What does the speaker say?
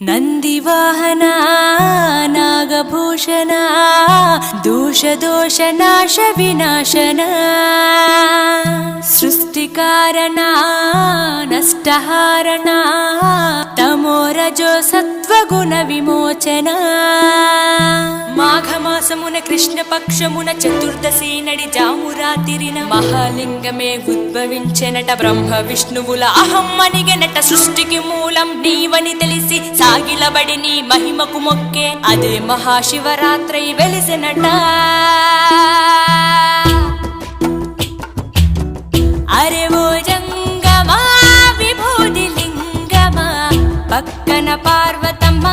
ನಂದಿವಾಹನ ನಾಗಭೂಷಣ ದೋಷ ದೋಷ ನಾಶ ವಿನಾಶನ ಸೃಷ್ಟಿಕಾರಣ ನಷ್ಟಹಾರಣ తమోరజో సత్వగుణ విమోచన మాఘమాసమున కృష్ణపక్షమున చతుర్దశి నడి జామురాతిరిన మహాలింగమే ఉద్భవించెనట. బ్రహ్మ విష్ణువుల అహం అనిగెనట. సృష్టికి మూలం నీవని తెలిసి సాగిలబడి నీ మహిమకు మొక్కే అదే మహాశివరాత్రి వెలిసెనట. అరే ఓ జంగమా విభూది లింగమా పక్కన పార్వతమ్మ